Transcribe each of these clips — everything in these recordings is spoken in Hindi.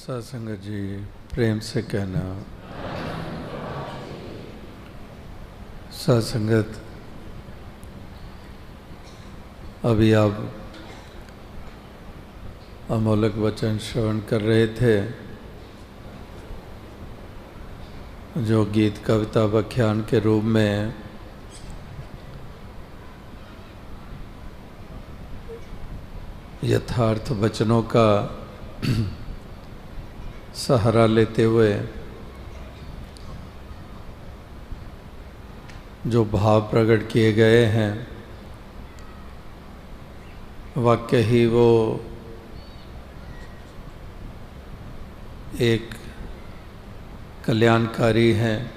सत्संगत जी प्रेम से कहना। सत्संगत अभी आप अमोलक वचन श्रवण कर रहे थे, जो गीत कविता व्याख्यान के रूप में यथार्थ वचनों का सहारा लेते हुए जो भाव प्रकट किए गए हैं, वाकई ही वो एक कल्याणकारी हैं,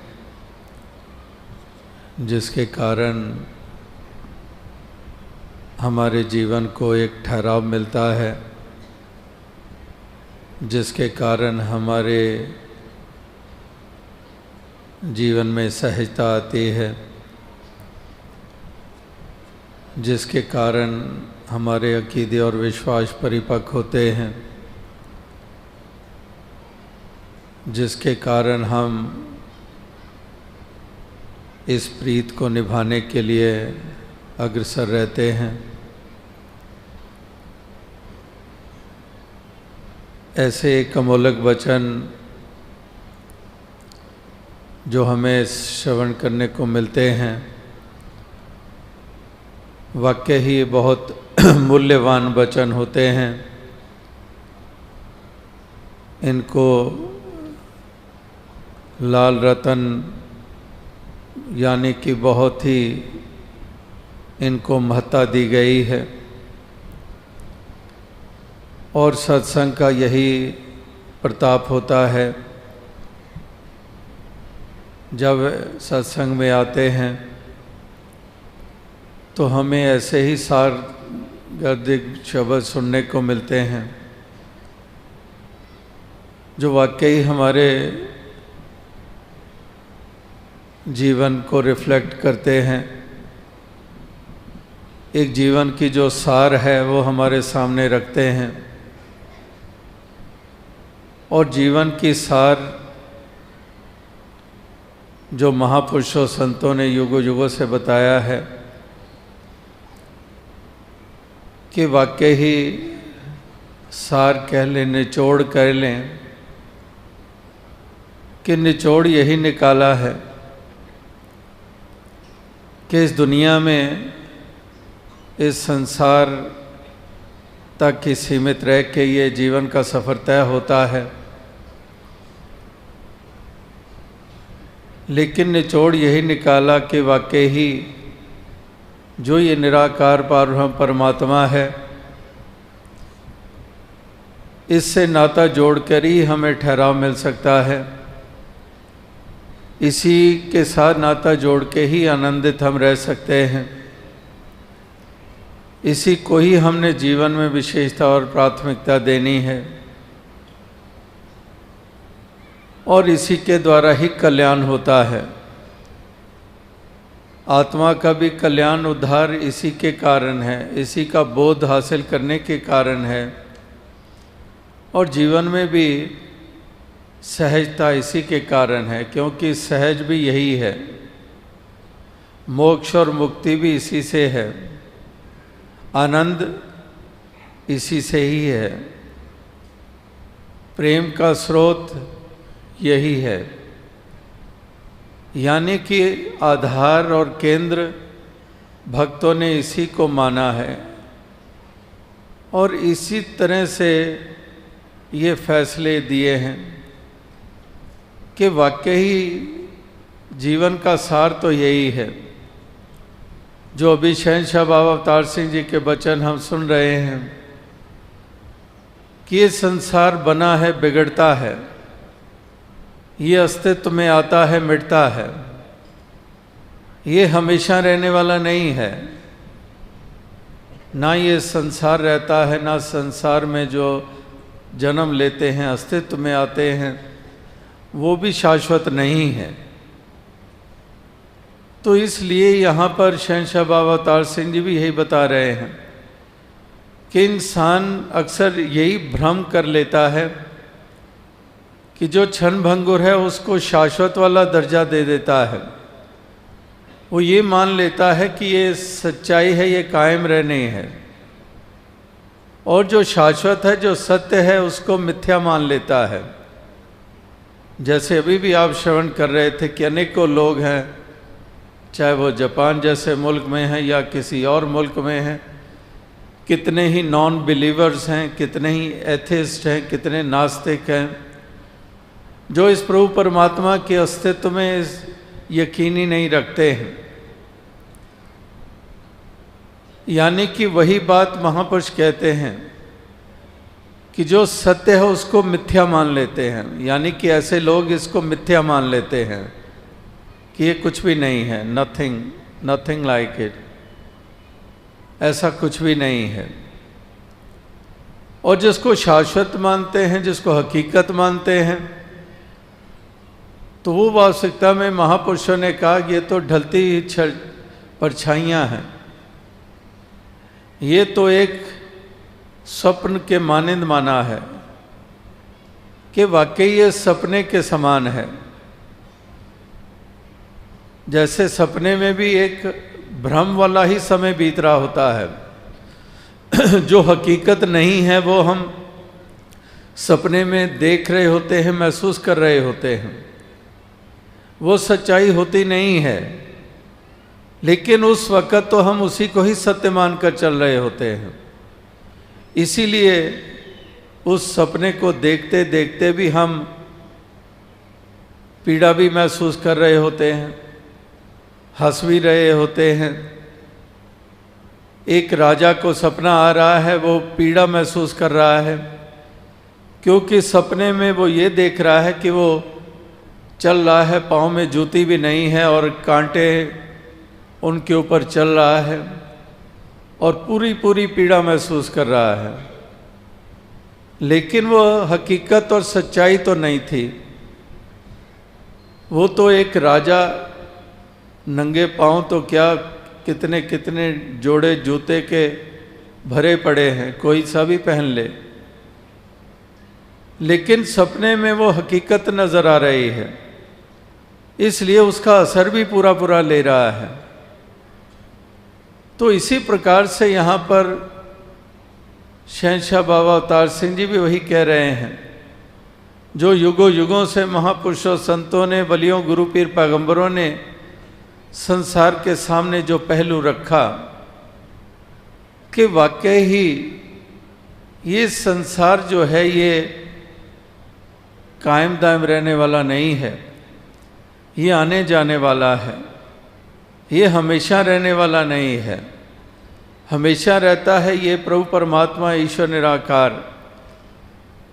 जिसके कारण हमारे जीवन को एक ठहराव मिलता है, जिसके कारण हमारे जीवन में सहजता आती है, जिसके कारण हमारे अकीदे और विश्वास परिपक्व होते हैं, जिसके कारण हम इस प्रीत को निभाने के लिए अग्रसर रहते हैं। ऐसे एक अमोलक वचन जो हमें श्रवण करने को मिलते हैं, वाकई ही बहुत मूल्यवान वचन होते हैं। इनको लाल रतन यानी कि बहुत ही इनको महत्ता दी गई है, और सत्संग का यही प्रताप होता है। जब सत्संग में आते हैं तो हमें ऐसे ही सार गर्दिक शब्द सुनने को मिलते हैं, जो वाकई हमारे जीवन को रिफ्लेक्ट करते हैं। एक जीवन की जो सार है वो हमारे सामने रखते हैं, और जीवन की सार जो महापुरुषों संतों ने युगों युगों से बताया है कि वाकई ही सार कह लें, निचोड़ कह लें कि निचोड़ यही निकाला है कि इस दुनिया में, इस संसार तक ही सीमित रह के ये जीवन का सफ़र तय होता है, लेकिन निचोड़ यही निकाला कि वाकई ही जो ये निराकार पारब्रह्म परमात्मा है, इससे नाता जोड़कर ही हमें ठहराव मिल सकता है। इसी के साथ नाता जोड़ के ही आनंदित हम रह सकते हैं। इसी को ही हमने जीवन में विशेषता और प्राथमिकता देनी है, और इसी के द्वारा ही कल्याण होता है। आत्मा का भी कल्याण उद्धार इसी के कारण है, इसी का बोध हासिल करने के कारण है, और जीवन में भी सहजता इसी के कारण है, क्योंकि सहज भी यही है। मोक्ष और मुक्ति भी इसी से है, आनंद इसी से ही है, प्रेम का स्रोत यही है। यानी कि आधार और केंद्र भक्तों ने इसी को माना है, और इसी तरह से ये फैसले दिए हैं कि वाकई जीवन का सार तो यही है। जो अभी शहंशाह बाबा अवतार सिंह जी के वचन हम सुन रहे हैं कि ये संसार बना है, बिगड़ता है, ये अस्तित्व में आता है, मिटता है, ये हमेशा रहने वाला नहीं है। ना ये संसार रहता है, ना संसार में जो जन्म लेते हैं, अस्तित्व में आते हैं, वो भी शाश्वत नहीं है। तो इसलिए यहाँ पर शहंशाह बाबा अवतार सिंह जी भी यही बता रहे हैं कि इंसान अक्सर यही भ्रम कर लेता है कि जो क्षण भंगुर है उसको शाश्वत वाला दर्जा दे देता है। वो ये मान लेता है कि ये सच्चाई है, ये कायम रहनी है, और जो शाश्वत है, जो सत्य है, उसको मिथ्या मान लेता है। जैसे अभी भी आप श्रवण कर रहे थे कि अनेकों लोग हैं, चाहे वो जापान जैसे मुल्क में हैं या किसी और मुल्क में हैं, कितने ही नॉन बिलीवर्स हैं, कितने ही एथिस्ट हैं, कितने नास्तिक हैं, जो इस प्रभु परमात्मा के अस्तित्व में यकीन ही नहीं रखते हैं। यानी कि वही बात महापुरुष कहते हैं कि जो सत्य है उसको मिथ्या मान लेते हैं। यानी कि ऐसे लोग इसको मिथ्या मान लेते हैं कि ये कुछ भी नहीं है, नथिंग लाइक इट, ऐसा कुछ भी नहीं है। और जिसको शाश्वत मानते हैं, जिसको हकीकत मानते हैं, तो वो वास्तविकता में महापुरुषों ने कहा कि ये तो ढलती ही परछाइयाँ हैं, ये तो एक स्वप्न के मानिंद माना है कि वाकई ये सपने के समान है। जैसे सपने में भी एक भ्रम वाला ही समय बीत रहा होता है जो हकीकत नहीं है वो हम सपने में देख रहे होते हैं, महसूस कर रहे होते हैं, वो सच्चाई होती नहीं है। लेकिन उस वक़्त तो हम उसी को ही सत्य मानकर चल रहे होते हैं। इसीलिए उस सपने को देखते देखते भी हम पीड़ा भी महसूस कर रहे होते हैं, हंस भी रहे होते हैं। एक राजा को सपना आ रहा है, वो पीड़ा महसूस कर रहा है, क्योंकि सपने में वो ये देख रहा है कि वो चल रहा है, पाँव में जूती भी नहीं है और कांटे उनके ऊपर चल रहा है और पूरी पूरी पीड़ा महसूस कर रहा है। लेकिन वो हकीकत और सच्चाई तो नहीं थी। वो तो एक राजा नंगे पाँव तो क्या, कितने कितने जोड़े जूते के भरे पड़े हैं, कोई सा भी पहन ले, लेकिन सपने में वो हकीकत नज़र आ रही है, इसलिए उसका असर भी पूरा पूरा ले रहा है। तो इसी प्रकार से यहाँ पर शहंशाह बाबा अवतार सिंह जी भी वही कह रहे हैं, जो युगों युगों से महापुरुषों, संतों ने, बलियों, गुरु पीर पैगंबरों ने संसार के सामने जो पहलू रखा कि वाकई ही ये संसार जो है ये कायम दायम रहने वाला नहीं है, ये आने जाने वाला है, ये हमेशा रहने वाला नहीं है। हमेशा रहता है ये प्रभु परमात्मा, ईश्वर निराकार,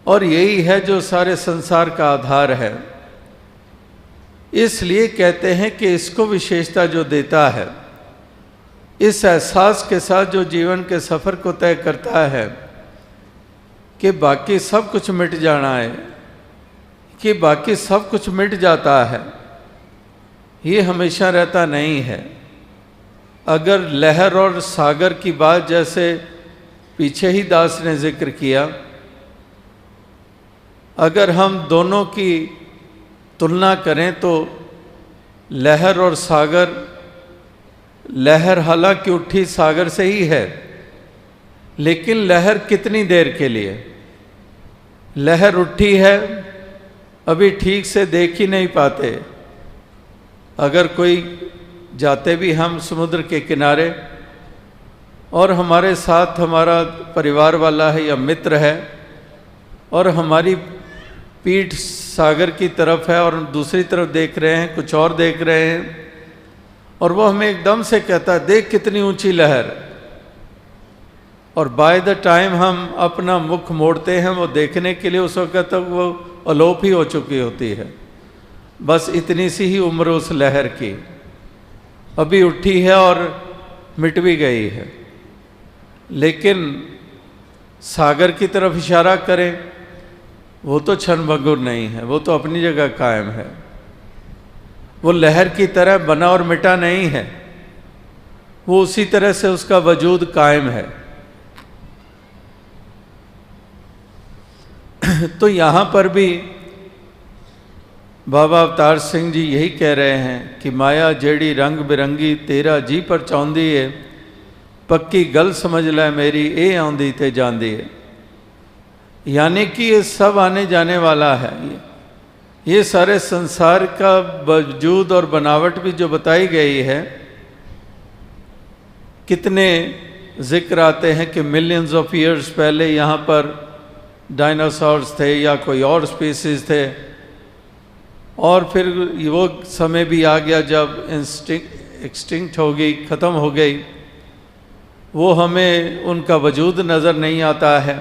और यही है जो सारे संसार का आधार है। इसलिए कहते हैं कि इसको विशेषता जो देता है, इस एहसास के साथ जो जीवन के सफ़र को तय करता है कि बाकी सब कुछ मिट जाना है, कि बाकी सब कुछ मिट जाता है, ये हमेशा रहता नहीं है। अगर लहर और सागर की बात जैसे पीछे ही दास ने जिक्र किया, अगर हम दोनों की तुलना करें तो लहर और सागर, लहर हालांकि उठी सागर से ही है, लेकिन लहर कितनी देर के लिए? लहर उठी है, अभी ठीक से देख ही नहीं पाते। अगर कोई जाते भी हम समुद्र के किनारे और हमारे साथ हमारा परिवार वाला है या मित्र है और हमारी पीठ सागर की तरफ है और दूसरी तरफ देख रहे हैं, कुछ और देख रहे हैं, और वो हमें एकदम से कहता है देख कितनी ऊंची लहर, और बाय द टाइम हम अपना मुख मोड़ते हैं वो देखने के लिए, उस वक्त तक वो अलोप ही हो चुकी होती है। बस इतनी सी ही उम्र उस लहर की, अभी उठी है और मिट भी गई है। लेकिन सागर की तरफ इशारा करें, वो तो क्षणभंगुर नहीं है, वो तो अपनी जगह कायम है, वो लहर की तरह बना और मिटा नहीं है, वो उसी तरह से उसका वजूद कायम है। तो यहाँ पर भी बाबा अवतार सिंह जी यही कह रहे हैं कि माया जेड़ी रंग बिरंगी तेरा जी पर चाहुंदी है, पक्की गल समझ लै मेरी ए आउंदी ते जांदी है। यानी कि ये सब आने जाने वाला है। ये सारे संसार का वजूद और बनावट भी जो बताई गई है, कितने जिक्र आते हैं कि मिलियंस ऑफ ईयर्स पहले यहाँ पर डायनासोर्स थे या कोई और स्पीसीज थे, और फिर वो समय भी आ गया जब एक्सटिंक्ट हो गई, ख़त्म हो गई, वो हमें उनका वजूद नज़र नहीं आता है।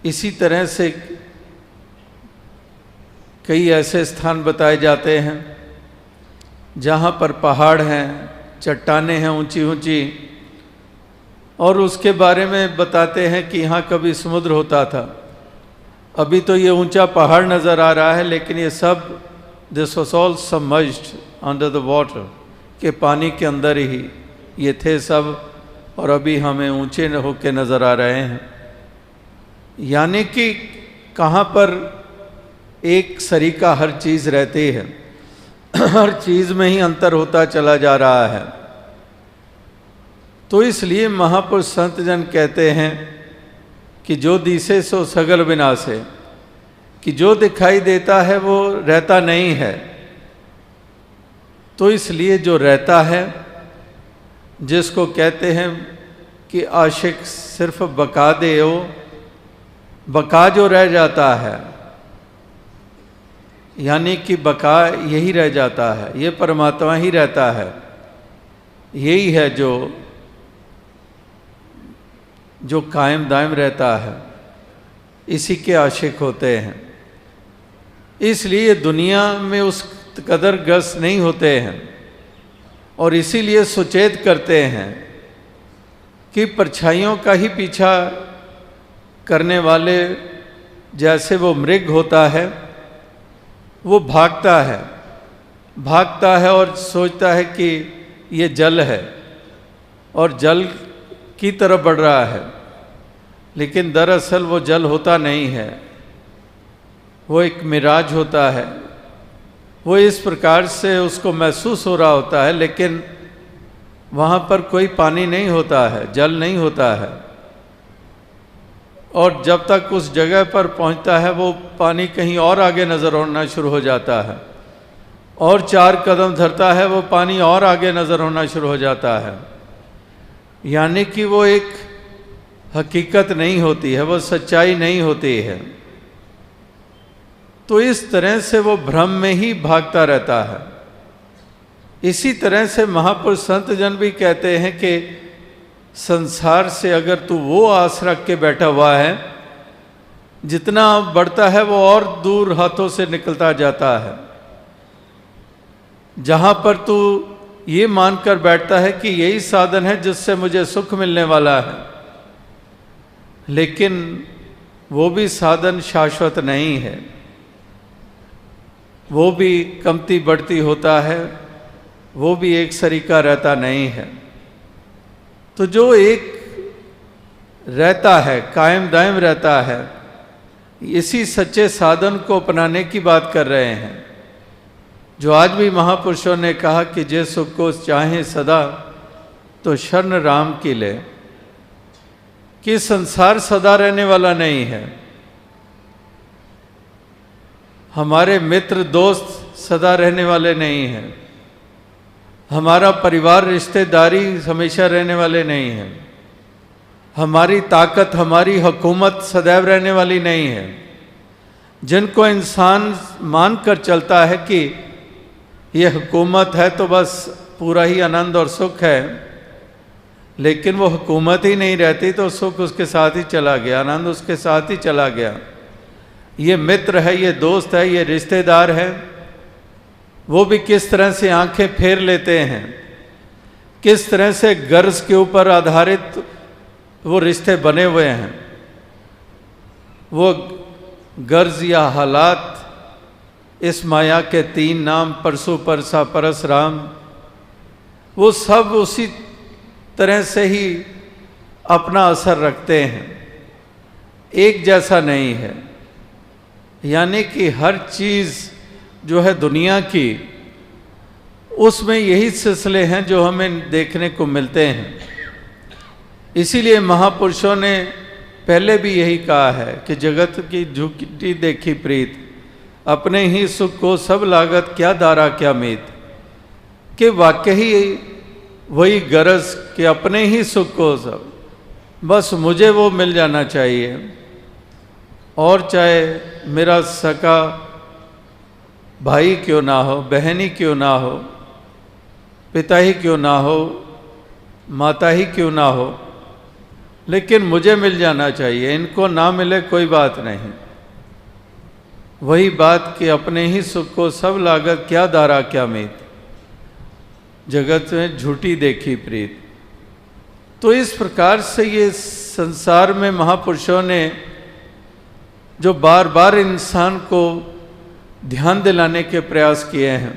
इसी तरह से कई ऐसे स्थान बताए जाते हैं जहाँ पर पहाड़ हैं, चट्टानें हैं ऊंची ऊंची, और उसके बारे में बताते हैं कि यहाँ कभी समुद्र होता था। अभी तो ये ऊंचा पहाड़ नज़र आ रहा है, लेकिन ये सब this was all submerged under the water, के पानी के अंदर ही ये थे सब, और अभी हमें ऊंचे होके नज़र आ रहे हैं। यानी कि कहाँ पर एक सरीका हर चीज़ रहती है, हर चीज़ में ही अंतर होता चला जा रहा है। तो इसलिए महापुरुष संत जन कहते हैं कि जो दिसे सो सगल विनाशे, कि जो दिखाई देता है वो रहता नहीं है। तो इसलिए जो रहता है, जिसको कहते हैं कि आशिक सिर्फ बका दे हो, बका जो रह जाता है, यानी कि बका यही रह जाता है, ये परमात्मा ही रहता है, यही है जो कायम दायम रहता है, इसी के आशिक होते हैं। इसलिए दुनिया में उस कदर ग्रस्त नहीं होते हैं, और इसीलिए सुचेत करते हैं कि परछाइयों का ही पीछा करने वाले, जैसे वो मृग होता है, वो भागता है और सोचता है कि ये जल है और जल की तरफ बढ़ रहा है, लेकिन दरअसल वो जल होता नहीं है, वो एक मिराज होता है। वो इस प्रकार से उसको महसूस हो रहा होता है, लेकिन वहाँ पर कोई पानी नहीं होता है, जल नहीं होता है। और जब तक उस जगह पर पहुँचता है, वो पानी कहीं और आगे नज़र होना शुरू हो जाता है, और 4 कदम धरता है, वो पानी और आगे नज़र होना शुरू हो जाता है। यानी कि वो एक हकीकत नहीं होती है, वो सच्चाई नहीं होती है। तो इस तरह से वो भ्रम में ही भागता रहता है। इसी तरह से महापुरुष संत जन भी कहते हैं कि संसार से अगर तू वो आस रख के बैठा हुआ है, जितना बढ़ता है वो और दूर हाथों से निकलता जाता है। जहाँ पर तू ये मानकर बैठता है कि यही साधन है जिससे मुझे सुख मिलने वाला है, लेकिन वो भी साधन शाश्वत नहीं है, वो भी कमती बढ़ती होता है, वो भी एक सरीका रहता नहीं है। तो जो एक रहता है, कायम दायम रहता है, इसी सच्चे साधन को अपनाने की बात कर रहे हैं, जो आज भी महापुरुषों ने कहा कि जे सुख को चाहे सदा तो शरण राम की ले, कि संसार सदा रहने वाला नहीं है। हमारे मित्र दोस्त सदा रहने वाले नहीं हैं, हमारा परिवार रिश्तेदारी हमेशा रहने वाले नहीं हैं, हमारी ताकत, हमारी हुकूमत सदैव रहने वाली नहीं है। जिनको इंसान मानकर चलता है कि ये हुकूमत है तो बस पूरा ही आनंद और सुख है, लेकिन वो हुकूमत ही नहीं रहती तो सुख उसके साथ ही चला गया, आनंद उसके साथ ही चला गया। ये मित्र है, ये दोस्त है, ये रिश्तेदार है, वो भी किस तरह से आंखें फेर लेते हैं, किस तरह से गर्ज के ऊपर आधारित वो रिश्ते बने हुए हैं। वो गर्ज या हालात, इस माया के 3 नाम परसु परसा परस राम, वो सब उसी तरह से ही अपना असर रखते हैं, एक जैसा नहीं है। यानी कि हर चीज़ जो है दुनिया की, उसमें यही सिलसिले हैं जो हमें देखने को मिलते हैं। इसीलिए महापुरुषों ने पहले भी यही कहा है कि जगत की झूठी देखी प्रीत, अपने ही सुख को सब लागत क्या दारा क्या मीत। कि वाकई वही गरज कि अपने ही सुख को सब, बस मुझे वो मिल जाना चाहिए, और चाहे मेरा सका भाई क्यों ना हो, बहन ही क्यों ना हो, पिता ही क्यों ना हो, माता ही क्यों ना हो, लेकिन मुझे मिल जाना चाहिए। इनको ना मिले कोई बात नहीं। वही बात कि अपने ही सुख को सब लागत क्या दारा क्या मीत, जगत में झूठी देखी प्रीत। तो इस प्रकार से ये संसार में महापुरुषों ने जो बार बार इंसान को ध्यान दिलाने के प्रयास किए हैं,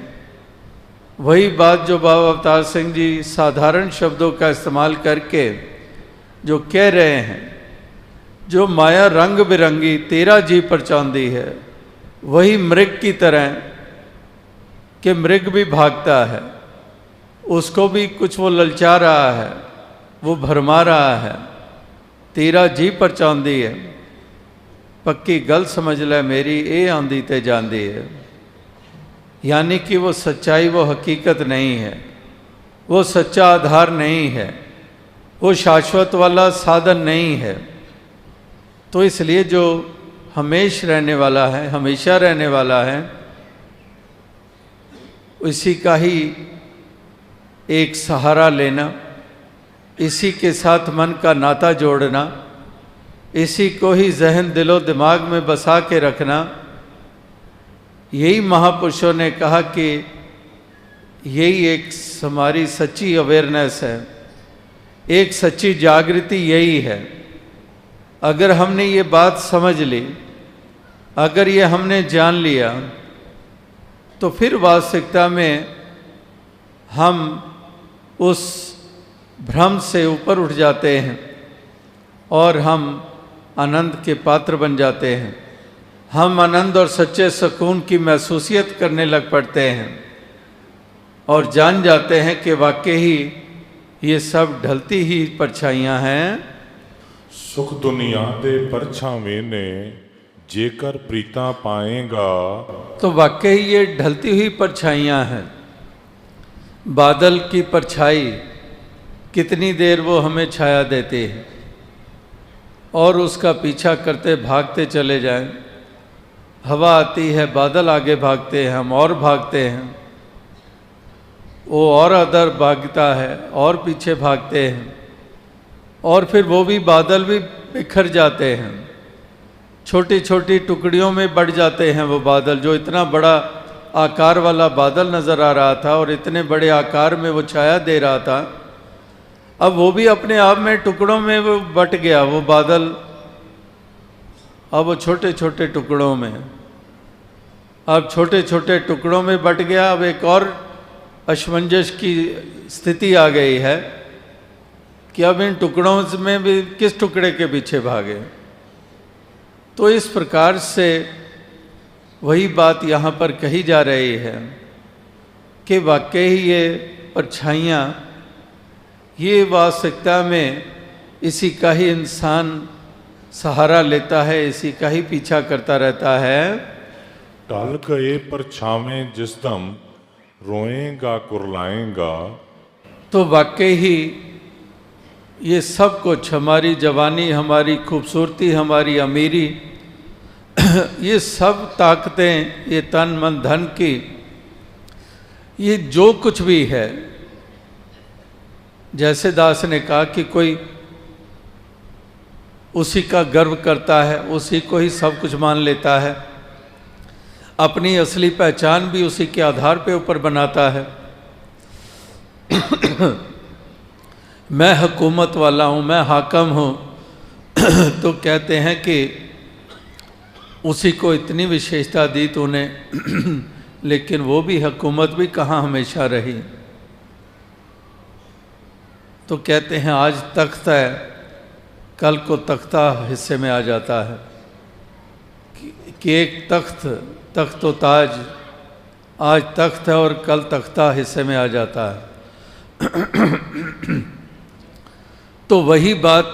वही बात जो बाबा अवतार सिंह जी साधारण शब्दों का इस्तेमाल करके जो कह रहे हैं, जो माया रंग बिरंगी तेरा जी परचांदी है, वही मृग की तरह कि मृग भी भागता है, उसको भी कुछ वो ललचा रहा है, वो भरमा रहा है। तेरा जी परचांदी है, पक्की गल समझ ले मेरी, ए आंदी ते जांदी है। यानी कि वो सच्चाई, वो हकीकत नहीं है, वो सच्चा आधार नहीं है, वो शाश्वत वाला साधन नहीं है। तो इसलिए जो हमेश रहने वाला है, हमेशा रहने वाला है, इसी का ही एक सहारा लेना, इसी के साथ मन का नाता जोड़ना, इसी को ही जहन दिलो दिमाग में बसा के रखना, यही महापुरुषों ने कहा कि यही एक हमारी सच्ची अवेयरनेस है, एक सच्ची जागृति यही है। अगर हमने ये बात समझ ली, अगर ये हमने जान लिया, तो फिर वास्तविकता में हम उस भ्रम से ऊपर उठ जाते हैं और हम आनंद के पात्र बन जाते हैं। हम आनंद और सच्चे सुकून की महसूसियत करने लग पड़ते हैं और जान जाते हैं कि वाकई ही ये सब ढलती ही परछाइयाँ हैं। सुख दुनिया दे परछावें ने जेकर प्रीता पाएगा, तो वाकई ये ढलती हुई परछाइयाँ हैं। बादल की परछाई कितनी देर वो हमें छाया देती है और उसका पीछा करते भागते चले जाएं। हवा आती है, बादल आगे भागते हैं, हम और भागते हैं, वो और अदर भागता है और पीछे भागते हैं, और फिर वो भी बादल भी बिखर जाते हैं, छोटी छोटी टुकड़ियों में बढ़ जाते हैं। वो बादल जो इतना बड़ा आकार वाला बादल नज़र आ रहा था और इतने बड़े आकार में वो छाया दे रहा था, अब वो भी अपने आप में टुकड़ों में वो बट गया। वो बादल अब वो छोटे छोटे टुकड़ों में, अब छोटे छोटे टुकड़ों में बट गया। अब एक और असमंजस की स्थिति आ गई है कि अब इन टुकड़ों में भी किस टुकड़े के पीछे भागे। तो इस प्रकार से वही बात यहाँ पर कही जा रही है कि वाकई ये परछाइयाँ, ये वास्तविकता में इसी का ही इंसान सहारा लेता है, इसी का ही पीछा करता रहता है। टल गए परछावें जिस दम रोएगा कुरलाएगा। तो वाकई ही ये सब कुछ, हमारी जवानी, हमारी खूबसूरती, हमारी अमीरी, ये सब ताकतें, ये तन मन धन की, ये जो कुछ भी है, जैसे दास ने कहा कि कोई उसी का गर्व करता है, उसी को ही सब कुछ मान लेता है, अपनी असली पहचान भी उसी के आधार पे ऊपर बनाता है। मैं हुकूमत वाला हूँ, मैं हाकम हूँ, तो कहते हैं कि उसी को इतनी विशेषता दी तूने, लेकिन वो भी हुकूमत भी कहाँ हमेशा रही। तो कहते हैं आज तख्त है, कल को तख्ता हिस्से में आ जाता है। कि कि एक तख्त व ताज, आज तख्त है और कल तख्ता हिस्से में आ जाता है। तो वही बात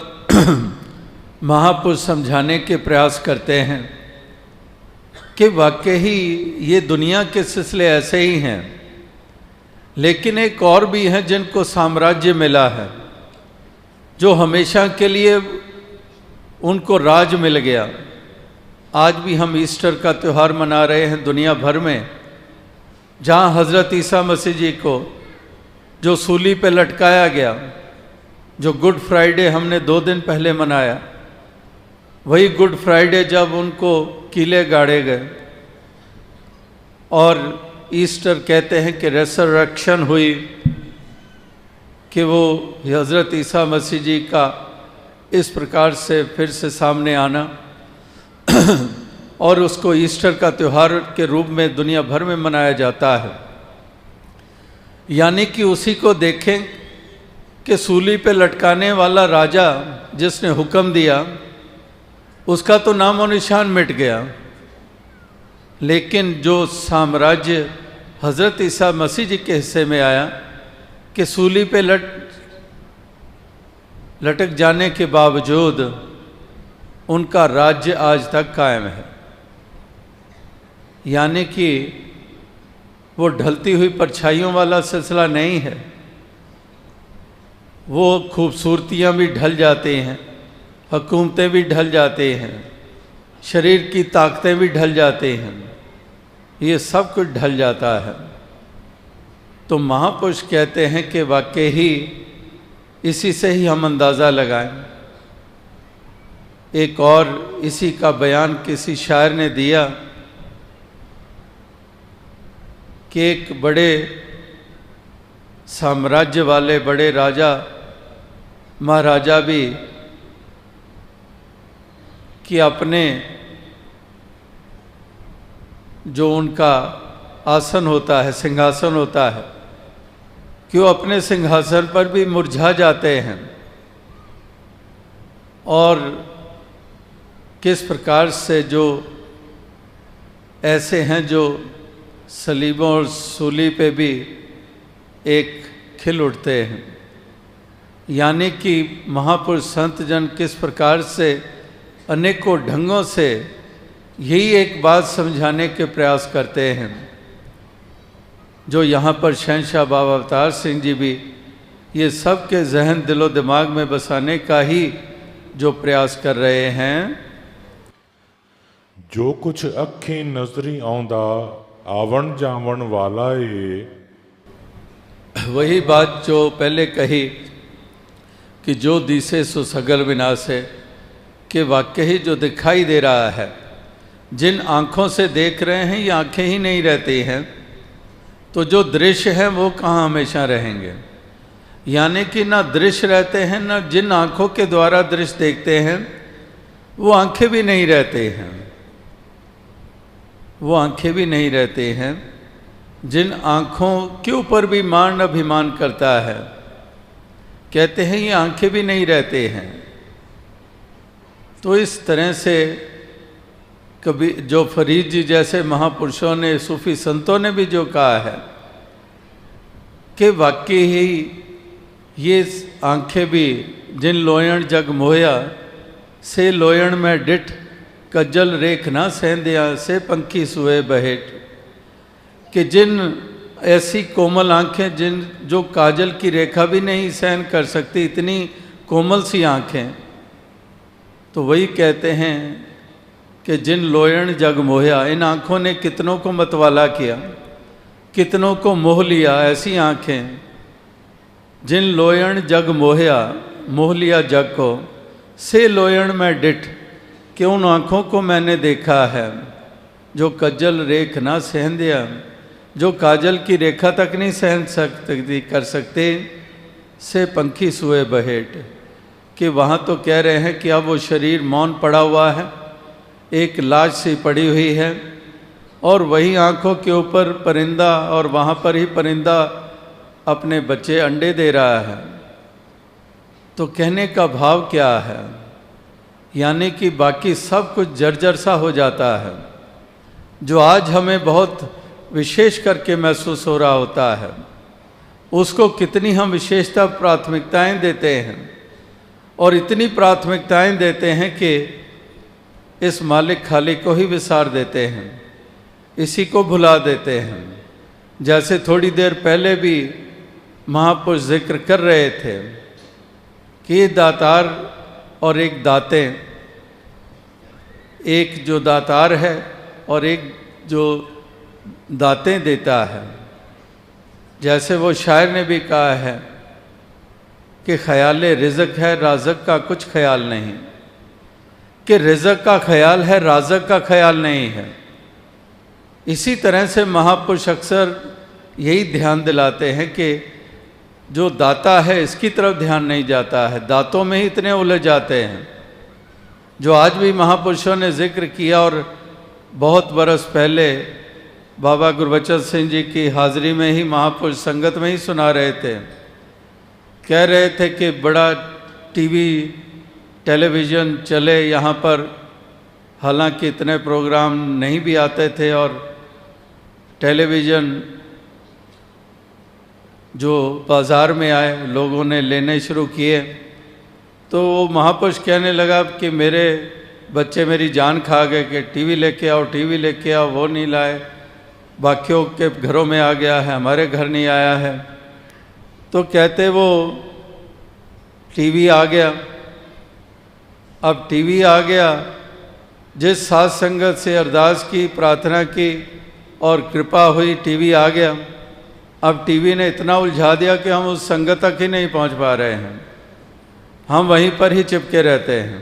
महापुरुष समझाने के प्रयास करते हैं कि वाकई ही ये दुनिया के सिलसिले ऐसे ही हैं, लेकिन एक और भी हैं जिनको साम्राज्य मिला है, जो हमेशा के लिए उनको राज मिल गया। आज भी हम ईस्टर का त्यौहार मना रहे हैं दुनिया भर में, जहाँ हज़रत ईसा मसीह जी को जो सूली पे लटकाया गया, जो गुड फ्राइडे हमने 2 दिन पहले मनाया, वही गुड फ्राइडे जब उनको कीले गाड़े गए और ईस्टर कहते हैं कि रेसरेक्शन हुई, कि वो हज़रत ईसा मसीह जी का इस प्रकार से फिर से सामने आना और उसको ईस्टर का त्यौहार के रूप में दुनिया भर में मनाया जाता है। यानी कि उसी को देखें कि सूली पे लटकाने वाला राजा जिसने हुक्म दिया, उसका तो नाम और निशान मिट गया, लेकिन जो साम्राज्य हज़रत ईसा मसीह जी के हिस्से में आया कि सूली पे लटक जाने के बावजूद उनका राज्य आज तक कायम है। यानी कि वो ढलती हुई परछाइयों वाला सिलसिला नहीं है, वो खूबसूरतियाँ भी ढल जाती हैं, हुकूमतें भी ढल जाती हैं, शरीर की ताकतें भी ढल जाती हैं, ये सब कुछ ढल जाता है। तो महापुरुष कहते हैं कि वाकई ही इसी से ही हम अंदाज़ा लगाएं। एक और इसी का बयान किसी शायर ने दिया कि एक बड़े साम्राज्य वाले बड़े राजा महाराजा भी कि अपने जो उनका आसन होता है, सिंहासन होता है, कि वो अपने सिंहासन पर भी मुरझा जाते हैं और किस प्रकार से जो ऐसे हैं जो सलीबों और सूली पे भी एक खिल उठते हैं। यानी कि महापुरुष संत जन किस प्रकार से अनेकों ढंगों से यही एक बात समझाने के प्रयास करते हैं, जो यहाँ पर शहंशाह बाबा अवतार सिंह जी भी ये सब के जहन दिलो दिमाग में बसाने का ही जो प्रयास कर रहे हैं। जो कुछ अखी नजरी आउंदा आवन जावन वाला है, वही बात जो पहले कही कि जो दिसे सो सगल विनाशे, कि वाकई जो दिखाई दे रहा है, जिन आँखों से देख रहे हैं ये आँखें ही नहीं रहती हैं, तो जो दृश्य हैं वो कहाँ हमेशा रहेंगे। यानी कि ना दृश्य रहते हैं, ना जिन आँखों के द्वारा दृश्य देखते हैं वो आँखें भी नहीं रहते हैं, वो आँखें भी नहीं रहते हैं जिन आँखों के ऊपर भी मान अभिमान करता है, कहते हैं ये आँखें भी नहीं रहते हैं। तो इस तरह से कभी जो फरीद जी जैसे महापुरुषों ने, सूफी संतों ने भी जो कहा है कि वाकई ही ये आँखें भी जिन लोयण जग मोया से लोयण में डिठ कज्जल रेख ना सहंदिया से पंखी सुए बहेट, कि जिन ऐसी कोमल आँखें जिन जो काजल की रेखा भी नहीं सहन कर सकती, इतनी कोमल सी आँखें, तो वही कहते हैं कि जिन लोयण जग मोहया, इन आँखों ने कितनों को मतवाला किया, कितनों को मोह लिया। ऐसी आँखें जिन लोयण जग मोहया, मोह लिया जग को, से लोयण में डिठ, कि उन आँखों को मैंने देखा है जो कज्जल रेख ना सहन दिया, जो काजल की रेखा तक नहीं सहन कर सकते, से पंखी सुए बहेट, कि वहाँ तो कह रहे हैं कि अब वो शरीर मौन पड़ा हुआ है, एक लाश सी पड़ी हुई है, और वही आँखों के ऊपर परिंदा, और वहाँ पर ही परिंदा अपने बच्चे अंडे दे रहा है। तो कहने का भाव क्या है यानी कि बाकी सब कुछ जर्जर सा हो जाता है। जो आज हमें बहुत विशेष करके महसूस हो रहा होता है, उसको कितनी हम विशेषता प्राथमिकताएं देते हैं, और इतनी प्राथमिकताएं देते हैं कि इस मालिक खालिक को ही विसार देते हैं, इसी को भुला देते हैं। जैसे थोड़ी देर पहले भी महापुरुष जिक्र कर रहे थे कि दातार और एक दाते, एक जो दातार है और एक जो दातें देता है। जैसे वो शायर ने भी कहा है कि ख्याल रिज़्क़ है, राज़क़ का कुछ ख्याल नहीं, कि रिज़्क़ का ख्याल है, राज़क़ का ख्याल नहीं है। इसी तरह से महापुरुष अक्सर यही ध्यान दिलाते हैं कि जो दाता है इसकी तरफ ध्यान नहीं जाता है, दातों में ही इतने उलझ जाते हैं। जो आज भी महापुरुषों ने जिक्र किया, और बहुत बरस पहले बाबा गुरबचन सिंह जी की हाज़िरी में ही महापुरुष संगत में ही सुना रहे थे। कह रहे थे कि बड़ा टीवी टेलीविज़न चले यहाँ पर, हालांकि इतने प्रोग्राम नहीं भी आते थे, और टेलीविज़न जो बाज़ार में आए लोगों ने लेने शुरू किए, तो वो महापुरुष कहने लगा कि मेरे बच्चे मेरी जान खा गए कि टीवी लेके आओ, टीवी लेके आओ। वो नहीं लाए, बाकियों के घरों में आ गया है, हमारे घर नहीं आया है। तो कहते वो टीवी आ गया। अब टीवी आ गया, जिस साध संगत से अरदास की, प्रार्थना की और कृपा हुई, टीवी आ गया। अब टीवी ने इतना उलझा दिया कि हम उस संगत तक ही नहीं पहुंच पा रहे हैं, हम वहीं पर ही चिपके रहते हैं।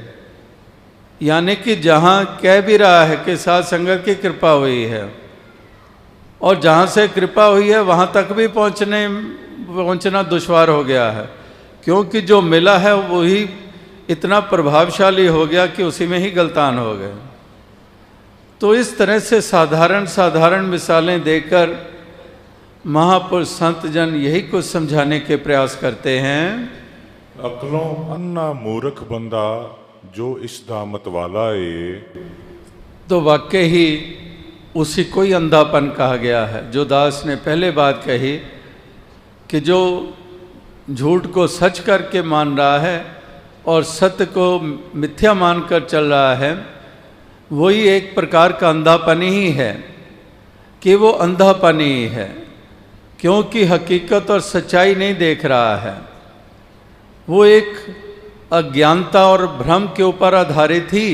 यानी कि जहां कह भी रहा है कि साध संगत की कृपा हुई है, और जहां से कृपा हुई है वहां तक भी पहुंचना दुश्वार हो गया है, क्योंकि जो मिला है वही इतना प्रभावशाली हो गया कि उसी में ही गलतान हो गए। तो इस तरह से साधारण साधारण मिसालें देकर महापुरुष संत जन यही कुछ समझाने के प्रयास करते हैं। अकलों अन्ना मूर्ख बंदा जो इस दामत वाला है। तो वाकई ही उसी को ही अंधापन कहा गया है। जो दास ने पहले बात कही कि जो झूठ को सच करके मान रहा है और सत्य को मिथ्या मानकर चल रहा है, वही एक प्रकार का अंधापन ही है, कि वो अंधापन ही है, क्योंकि हकीकत और सच्चाई नहीं देख रहा है। वो एक अज्ञानता और भ्रम के ऊपर आधारित ही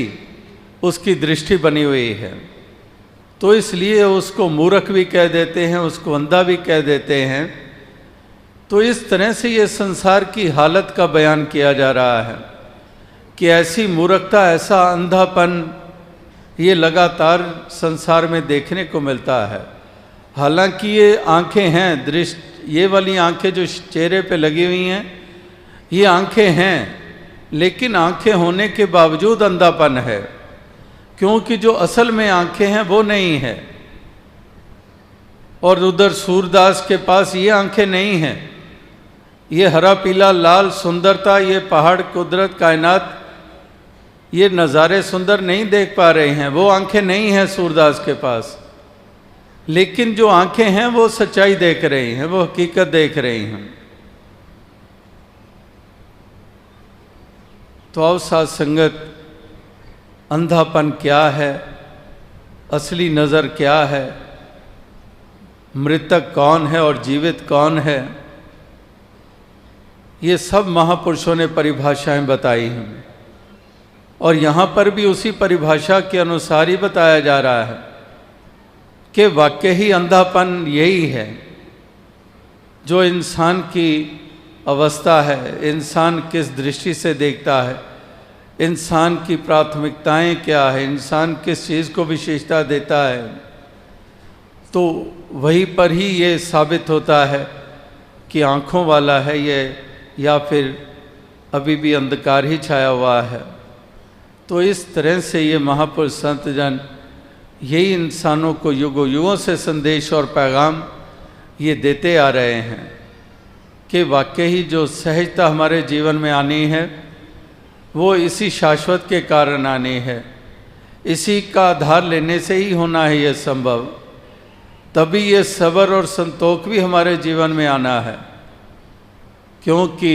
उसकी दृष्टि बनी हुई है। तो इसलिए उसको मूर्ख भी कह देते हैं, उसको अंधा भी कह देते हैं। तो इस तरह से ये संसार की हालत का बयान किया जा रहा है कि ऐसी मूर्खता, ऐसा अंधापन ये लगातार संसार में देखने को मिलता है। हालांकि ये आंखें हैं, दृष्टि, ये वाली आंखें जो चेहरे पे लगी हुई हैं, ये आंखें हैं, लेकिन आंखें होने के बावजूद अंधापन है, क्योंकि जो असल में आंखें हैं वो नहीं है। और उधर सूरदास के पास ये आंखें नहीं हैं। ये हरा पीला लाल सुंदरता, ये पहाड़, कुदरत, कायनात, ये नज़ारे सुंदर नहीं देख पा रहे हैं, वो आंखें नहीं हैं सूरदास के पास। लेकिन जो आंखें हैं वो सच्चाई देख रही हैं, वो हकीकत देख रही हैं। तो आओ साथ संगत, अंधापन क्या है, असली नज़र क्या है, मृतक कौन है और जीवित कौन है, ये सब महापुरुषों ने परिभाषाएं बताई हैं। और यहाँ पर भी उसी परिभाषा के अनुसार ही बताया जा रहा है कि वाकई ही अंधापन यही है जो इंसान की अवस्था है, इंसान किस दृष्टि से देखता है, इंसान की प्राथमिकताएं क्या है, इंसान किस चीज़ को विशेषता देता है। तो वहीं पर ही ये साबित होता है कि आँखों वाला है ये, या फिर अभी भी अंधकार ही छाया हुआ है। तो इस तरह से ये महापुरुष संत जन यही इंसानों को युगों युगों से संदेश और पैगाम ये देते आ रहे हैं कि वाकई ही जो सहजता हमारे जीवन में आनी है वो इसी शाश्वत के कारण आनी है, इसी का आधार लेने से ही होना है ये संभव। तभी ये सब्र और संतोष भी हमारे जीवन में आना है, क्योंकि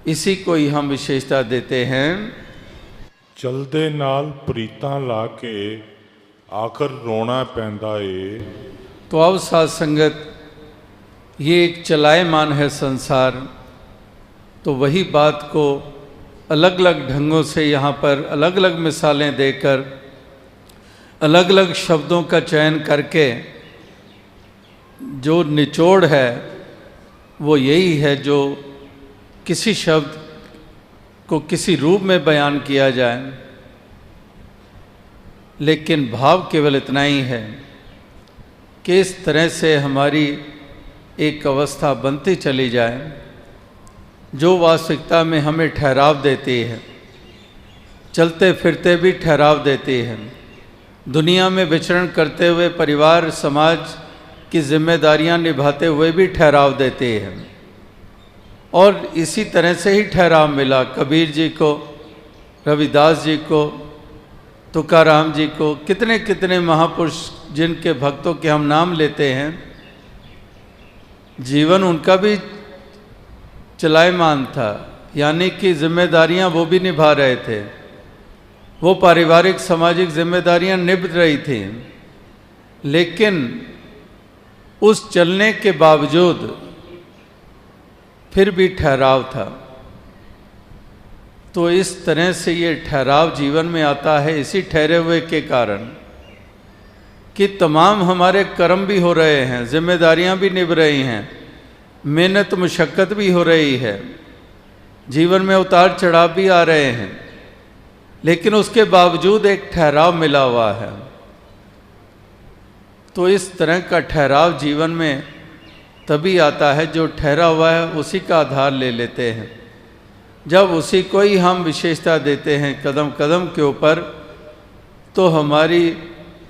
इसी को ही हम विशेषता देते हैं। चलदे नाल प्रीतां ला के आखिर रोना पैंदा ए। तो अब साथ संगत, ये एक चलायमान है संसार, तो वही बात को अलग अलग ढंगों से यहाँ पर अलग अलग मिसालें देकर अलग अलग शब्दों का चयन करके जो निचोड़ है वो यही है, जो किसी शब्द को किसी रूप में बयान किया जाए, लेकिन भाव केवल इतना ही है कि इस तरह से हमारी एक अवस्था बनती चली जाए जो वास्तविकता में हमें ठहराव देती है, चलते फिरते भी ठहराव देती है, दुनिया में विचरण करते हुए परिवार समाज की जिम्मेदारियां निभाते हुए भी ठहराव देती है। और इसी तरह से ही ठहराव मिला कबीर जी को, रविदास जी को, तुकाराम जी को, कितने कितने महापुरुष जिनके भक्तों के हम नाम लेते हैं, जीवन उनका भी चलायमान था, यानी कि जिम्मेदारियां वो भी निभा रहे थे, वो पारिवारिक सामाजिक जिम्मेदारियां निभ रही थी, लेकिन उस चलने के बावजूद फिर भी ठहराव था। तो इस तरह से ये ठहराव जीवन में आता है इसी ठहरे हुए के कारण कि तमाम हमारे कर्म भी हो रहे हैं, जिम्मेदारियां भी निभ रही हैं, मेहनत मुशक्क़त भी हो रही है, जीवन में उतार चढ़ाव भी आ रहे हैं, लेकिन उसके बावजूद एक ठहराव मिला हुआ है। तो इस तरह का ठहराव जीवन में तभी आता है, जो ठहरा हुआ है उसी का आधार ले लेते हैं। जब उसी को ही हम विशेषता देते हैं कदम कदम के ऊपर, तो हमारी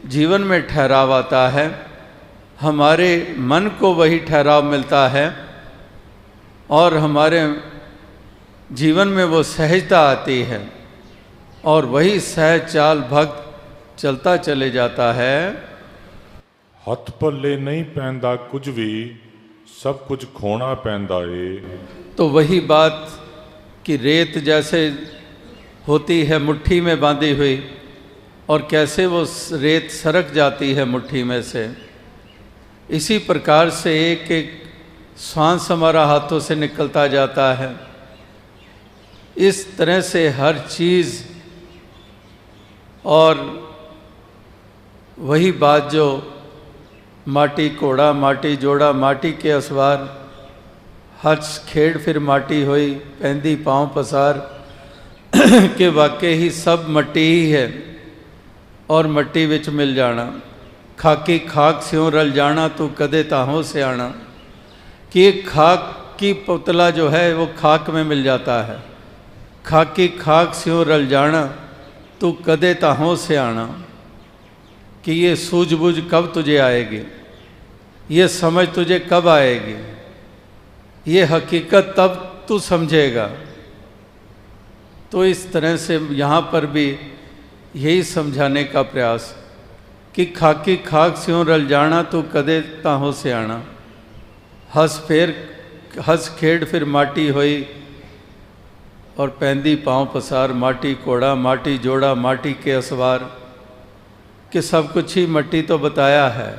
जीवन में ठहराव आता है, हमारे मन को वही ठहराव मिलता है और हमारे जीवन में वो सहजता आती है और वही सहज चाल भक्त चलता चले जाता है। हथ पल्ले नहीं पैंदा कुछ भी, सब कुछ खोना पैंदा ए। तो वही बात कि रेत जैसे होती है मुट्ठी में बांधी हुई, और कैसे वो रेत सरक जाती है मुट्ठी में से, इसी प्रकार से एक एक श्वास हमारा हाथों से निकलता जाता है। इस तरह से हर चीज़, और वही बात जो माटी कोड़ा माटी जोड़ा माटी के असवार, हच खेड़ फिर माटी होई पैंदी पाँव पसार के वाकई ही सब मट्टी ही है और मट्टी विच मिल जाना। खाकी खाक स्यों रल जाना तू कदे ताहों से आना, कि एक खाक की पुतला जो है वो खाक में मिल जाता है। खाकी खाक स्यों रल जाना तू कदे ताहों से आना, कि ये सूझबूझ कब तुझे आएगी, ये समझ तुझे कब आएगी, ये हकीकत तब तू समझेगा। तो इस तरह से यहाँ पर भी यही समझाने का प्रयास कि खाकी खाक स्यों रल जाना तू कदे ताहों से आना। हंस खेड़ फिर माटी होई और पैंदी पाँव पसार, माटी कोड़ा माटी जोड़ा माटी के असवार, कि सब कुछ ही मट्टी तो बताया है,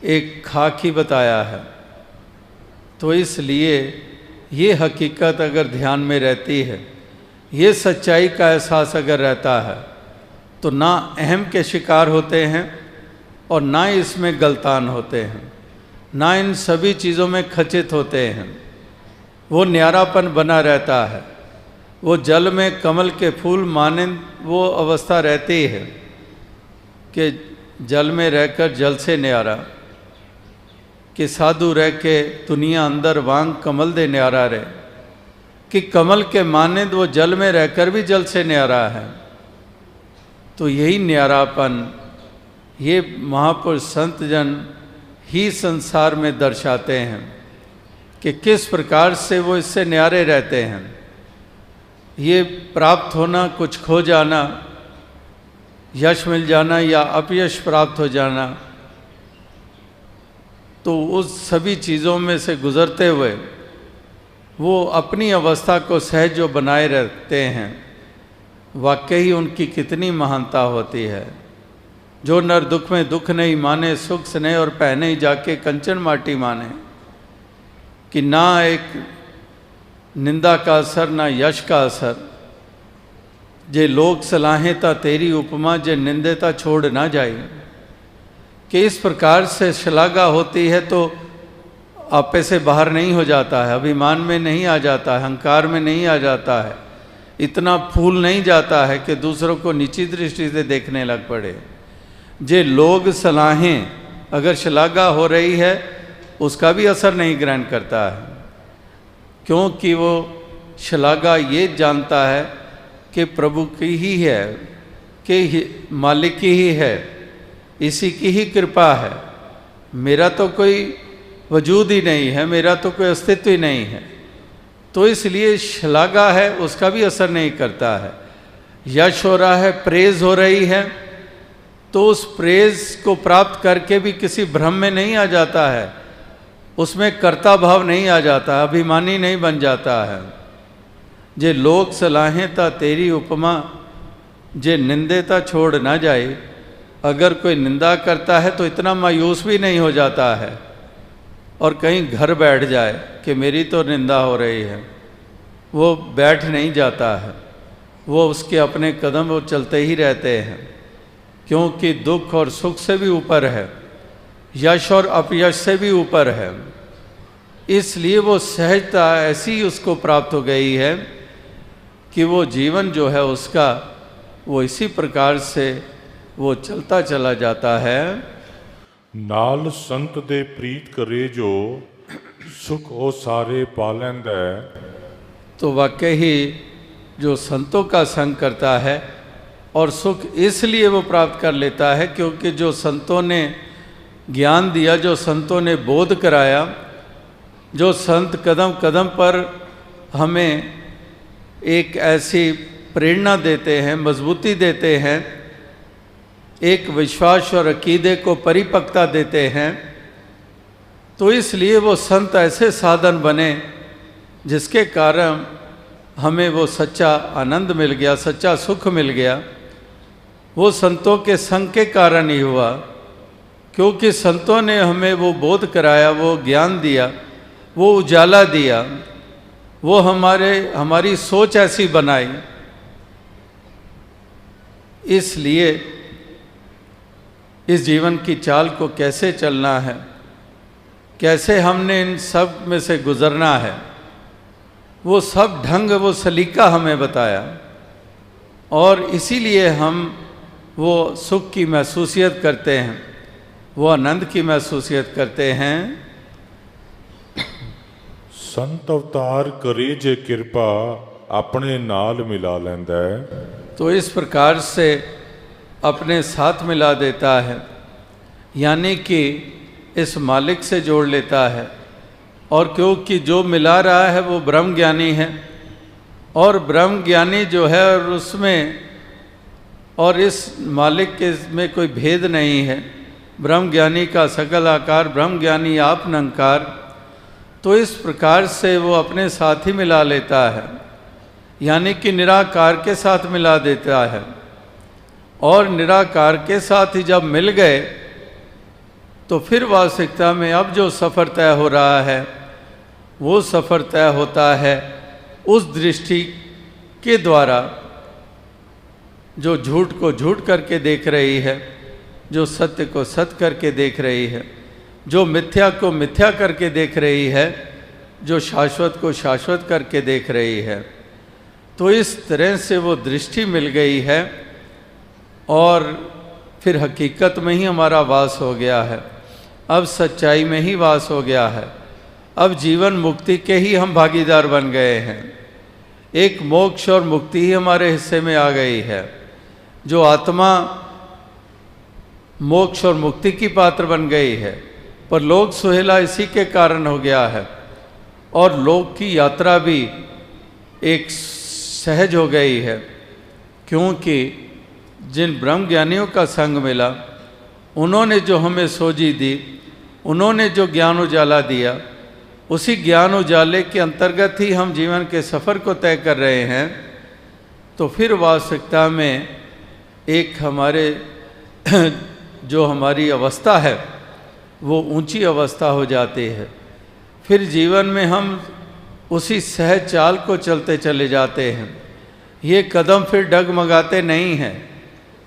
एक खाक ही बताया है। तो इसलिए ये हकीकत अगर ध्यान में रहती है, ये सच्चाई का एहसास अगर रहता है, तो ना अहम के शिकार होते हैं और ना इसमें गलतान होते हैं, ना इन सभी चीज़ों में खचित होते हैं। वो न्यारापन बना रहता है, वो जल में कमल के फूल मानिंद वो अवस्था रहती है कि जल में रहकर जल से न्यारा, कि साधु रह के दुनिया अंदर वांग कमल दे न्यारा रहे, कि कमल के मानिंद वो जल में रहकर भी जल से न्यारा है। तो यही न्यारापन ये महापुरुष संत जन ही संसार में दर्शाते हैं कि किस प्रकार से वो इससे न्यारे रहते हैं। ये प्राप्त होना, कुछ खो जाना, यश मिल जाना या अपयश प्राप्त हो जाना, तो उस सभी चीज़ों में से गुज़रते हुए वो अपनी अवस्था को सहज जो बनाए रखते हैं, वाकई उनकी कितनी महानता होती है। जो नर दुख में दुख नहीं माने, सुख स्नेह और पहने जाके कंचन माटी माने, कि ना एक निंदा का असर ना यश का असर, जे लोग सलाहें ता तेरी उपमा, जे निंदेता छोड़ ना जाए। कि इस प्रकार से श्लाघा होती है तो आपे से बाहर नहीं हो जाता है, अभिमान में नहीं आ जाता है, अहंकार में नहीं आ जाता है, इतना फूल नहीं जाता है कि दूसरों को नीची दृष्टि से देखने लग पड़े। जे लोग सलाहें, अगर श्लाघा हो रही है उसका भी असर नहीं ग्रहण करता है, क्योंकि वो श्लाघा ये जानता है कि प्रभु की ही है, कि मालिक की ही है, इसी की ही कृपा है, मेरा तो कोई वजूद ही नहीं है, मेरा तो कोई अस्तित्व ही नहीं है। तो इसलिए श्लाघा है उसका भी असर नहीं करता है। यश हो रहा है, प्रेज हो रही है, तो उस प्रेज को प्राप्त करके भी किसी भ्रम में नहीं आ जाता है, उसमें कर्ता भाव नहीं आ जाता, अभिमानी नहीं बन जाता है। जे लोग सलाहें ता तेरी उपमा, जे निंदेता छोड़ ना जाए। अगर कोई निंदा करता है तो इतना मायूस भी नहीं हो जाता है और कहीं घर बैठ जाए कि मेरी तो निंदा हो रही है, वो बैठ नहीं जाता है, वो उसके अपने कदम वो चलते ही रहते हैं, क्योंकि दुख और सुख से भी ऊपर है, यश और अपयश से भी ऊपर है। इसलिए वो सहजता ऐसी उसको प्राप्त हो गई है कि वो जीवन जो है उसका वो इसी प्रकार से वो चलता चला जाता है। नाल संत दे प्रीत करे जो, सुख ओ सारे पालैंदा। तो वाकई ही जो संतों का संग करता है और सुख इसलिए वो प्राप्त कर लेता है क्योंकि जो संतों ने ज्ञान दिया, जो संतों ने बोध कराया, जो संत कदम कदम पर हमें एक ऐसी प्रेरणा देते हैं, मजबूती देते हैं, एक विश्वास और अकीदे को परिपक्वता देते हैं, तो इसलिए वो संत ऐसे साधन बने जिसके कारण हमें वो सच्चा आनंद मिल गया, सच्चा सुख मिल गया। वो संतों के संग के कारण ही हुआ, क्योंकि संतों ने हमें वो बोध कराया, वो ज्ञान दिया, वो उजाला दिया, वो हमारी सोच ऐसी बनाई। इसलिए इस जीवन की चाल को कैसे चलना है, कैसे हमने इन सब में से गुजरना है, वो सब ढंग, वो सलीका हमें बताया। और इसीलिए हम वो सुख की महसूसियत करते हैं, वो आनंद की महसूसियत करते हैं। संत अवतार करे जे कृपा, अपने नाल मिला लैंदा है। तो इस प्रकार से अपने साथ मिला देता है, यानी कि इस मालिक से जोड़ लेता है। और क्योंकि जो मिला रहा है वो ब्रह्म ज्ञानी है, और ब्रह्म ज्ञानी जो है और उसमें और इस मालिक के में कोई भेद नहीं है। ब्रह्म ज्ञानी का सकल आकार, ब्रह्म ज्ञानी आप निरंकार। तो इस प्रकार से वो अपने साथ ही मिला लेता है, यानी कि निराकार के साथ मिला देता है। और निराकार के साथ ही जब मिल गए तो फिर वास्तविकता में अब जो सफ़र तय हो रहा है वो सफ़र तय होता है उस दृष्टि के द्वारा जो झूठ को झूठ करके देख रही है, जो सत्य को सत्य करके देख रही है, जो मिथ्या को मिथ्या करके देख रही है, जो शाश्वत को शाश्वत करके देख रही है। तो इस तरह से वो दृष्टि मिल गई है और फिर हकीकत में ही हमारा वास हो गया है, अब सच्चाई में ही वास हो गया है, अब जीवन मुक्ति के ही हम भागीदार बन गए हैं। एक मोक्ष और मुक्ति ही हमारे हिस्से में आ गई है। जो आत्मा मोक्ष और मुक्ति की पात्र बन गई है, पर लोक सुहेला इसी के कारण हो गया है। और लोक की यात्रा भी एक सहज हो गई है, क्योंकि जिन ब्रह्म ज्ञानियों का संग मिला, उन्होंने जो हमें सोजी दी, उन्होंने जो ज्ञान उजाला दिया, उसी ज्ञान उजाले के अंतर्गत ही हम जीवन के सफ़र को तय कर रहे हैं। तो फिर वास्तविकता में एक हमारे जो हमारी अवस्था है वो ऊंची अवस्था हो जाती है। फिर जीवन में हम उसी सहज चाल को चलते चले जाते हैं। ये कदम फिर डगमगाते नहीं हैं,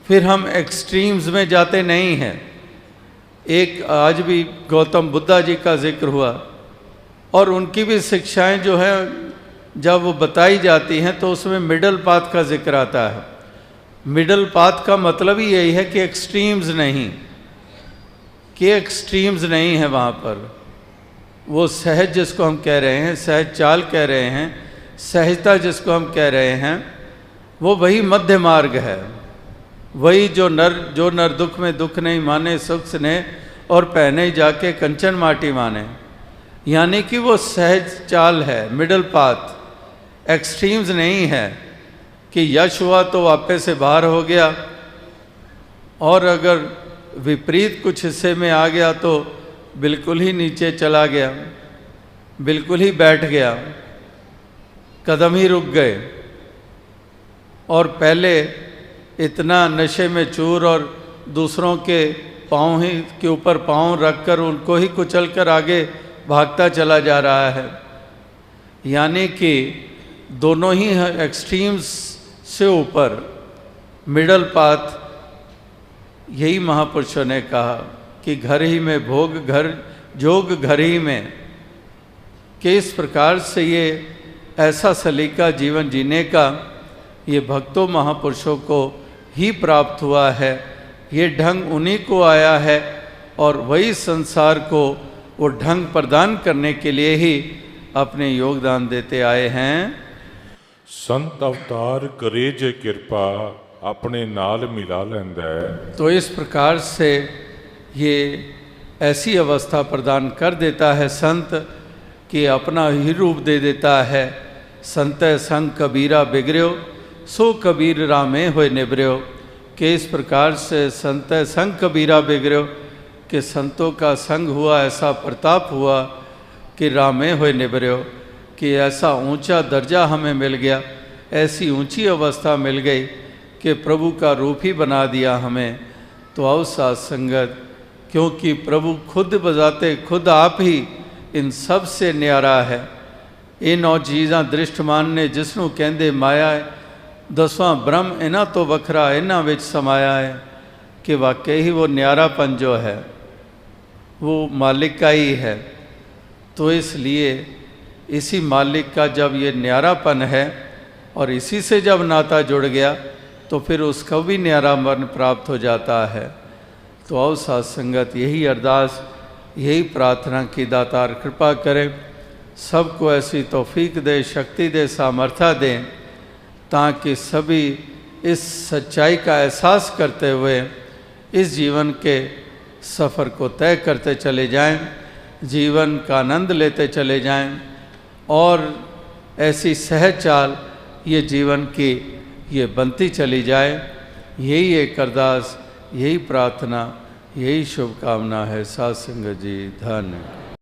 फिर हम एक्सट्रीम्स में जाते नहीं हैं। एक आज भी गौतम बुद्धा जी का जिक्र हुआ और उनकी भी शिक्षाएं जो है जब वो बताई जाती हैं तो उसमें मिडल पाथ का जिक्र आता है। मिडल पाथ का मतलब ही यही है कि एक्सट्रीम्स नहीं है वहाँ पर। वो सहज जिसको हम कह रहे हैं, सहज चाल कह रहे हैं, सहजता जिसको हम कह रहे हैं, वो वही मध्य मार्ग है। वही जो नर दुख में दुख नहीं माने, सुख स्नेह और पहने जाके कंचन माटी माने, यानी कि वो सहज चाल है, मिडल पाथ। एक्सट्रीम्स नहीं है कि यश हुआ तो वापस से बाहर हो गया और अगर विपरीत कुछ हिस्से में आ गया तो बिल्कुल ही नीचे चला गया, बिल्कुल ही बैठ गया, कदम ही रुक गए। और पहले इतना नशे में चूर और दूसरों के पाँव ही के ऊपर पाँव रखकर उनको ही कुचल कर आगे भागता चला जा रहा है। यानी कि दोनों ही एक्सट्रीम्स से ऊपर मिडल पाथ। यही महापुरुषों ने कहा कि घर ही में भोग, घर जोग घर ही में, कि इस प्रकार से ये ऐसा सलीका जीवन जीने का ये भक्तों महापुरुषों को ही प्राप्त हुआ है। ये ढंग उन्हीं को आया है और वही संसार को वो ढंग प्रदान करने के लिए ही अपने योगदान देते आए हैं। संत अवतार करे जे कृपा अपने नाल मिला लेंदा है। तो इस प्रकार से ये ऐसी अवस्था प्रदान कर देता है संत कि अपना ही रूप दे देता है। संत संग कबीरा बिगड़्यो, सो कबीर रामे होए निबर्यो। कि इस प्रकार से संत संग कबीरा बिगड़्यो, कि संतों का संग हुआ, ऐसा प्रताप हुआ कि रामे होए निबर्यो, कि ऐसा ऊंचा दर्जा हमें मिल गया, ऐसी ऊंची अवस्था मिल गई कि प्रभु का रूप ही बना दिया हमें। तो आओ साथ संगत, क्योंकि प्रभु खुद बजाते खुद आप ही इन सब से न्यारा है। इन और चीज़ां दृष्टमान ने जिसनों कहंदे माया है, 10वां ब्रह्म इन्हां तो वखरा इन्हां विच समाया है। कि वाकई ही वो न्यारापन जो है वो मालिक का ही है। तो इसलिए इसी मालिक का जब ये न्यारापन है और इसी से जब नाता जुड़ गया तो फिर उसका भी न्यारापन प्राप्त हो जाता है। तो आओ साथ संगत, यही अरदास, यही प्रार्थना की दातार कृपा करे, सबको ऐसी तौफीक दे, शक्ति दे, सामर्थ्य दें, ताकि सभी इस सच्चाई का एहसास करते हुए इस जीवन के सफ़र को तय करते चले जाएं, जीवन का आनंद लेते चले जाएं और ऐसी सहज चाल ये जीवन की ये बनती चली जाए। यही एक अरदास, यही प्रार्थना, यही शुभकामना है। साथ संगत जी, धन्य।